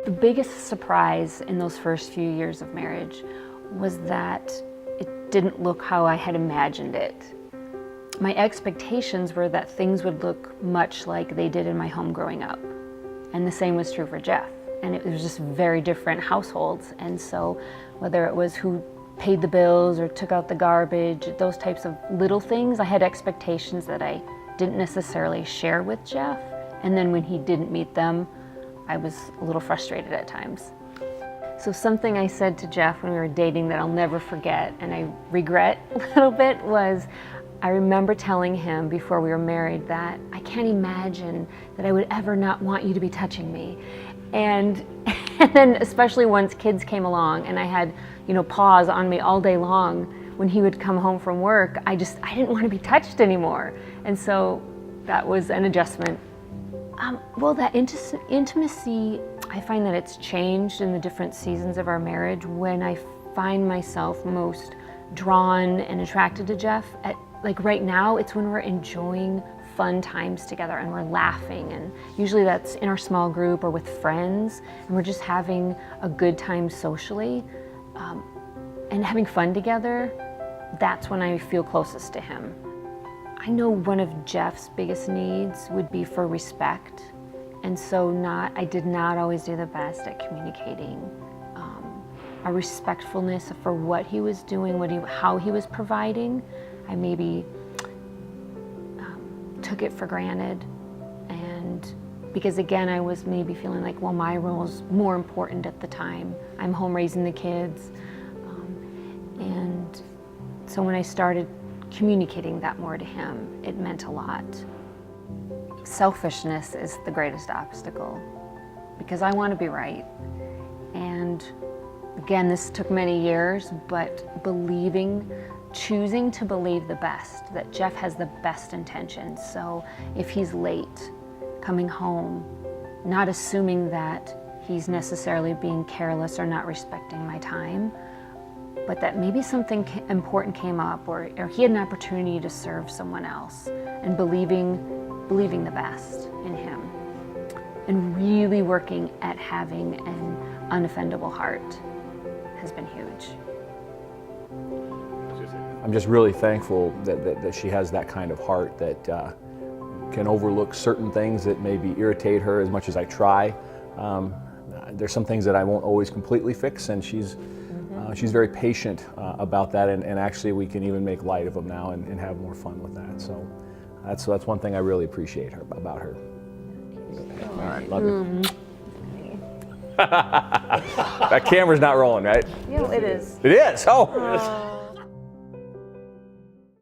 The biggest surprise in those first few years of marriage was that it didn't look how I had imagined it. My expectations were that things would look much like they did in my home growing up. And the same was true for Jeff. And it was just very different households. And so whether it was who paid the bills or took out the garbage, those types of little things, I had expectations that I didn't necessarily share with Jeff. And then when he didn't meet them, I was a little frustrated at times. So something I said to Jeff when we were dating that I'll never forget, and I regret a little bit, was I remember telling him before we were married that I can't imagine that I would ever not want you to be touching me. And then especially once kids came along and I had, paws on me all day long when he would come home from work, I didn't want to be touched anymore. And so that was an adjustment. Well, that intimacy, I find that it's changed in the different seasons of our marriage. When I find myself most drawn and attracted to Jeff, like right now, it's when we're enjoying fun times together and we're laughing, and usually that's in our small group or with friends, and we're just having a good time socially and having fun together. That's when I feel closest to him. I know one of Jeff's biggest needs would be for respect, and so I did not always do the best at communicating a respectfulness for what he was doing, how he was providing. I maybe took it for granted, and because again I was maybe feeling like, well, my role is more important at the time. I'm home raising the kids, and so when I started communicating that more to him, it meant a lot. Selfishness is the greatest obstacle because I want to be right, and again, this took many years, but choosing to believe the best, that Jeff has the best intentions. So if he's late coming home, not assuming that he's necessarily being careless or not respecting my time, but that maybe something important came up, or he had an opportunity to serve someone else, and believing the best in him, and really working at having an unoffendable heart has been huge. I'm just really thankful that she has that kind of heart that can overlook certain things that maybe irritate her as much as I try. There's some things that I won't always completely fix, and she's very patient about that, and actually we can even make light of them now and have more fun with that. So that's one thing I really appreciate about her. All right, love you. That camera's not rolling, right? Yeah, it is. It is? Oh!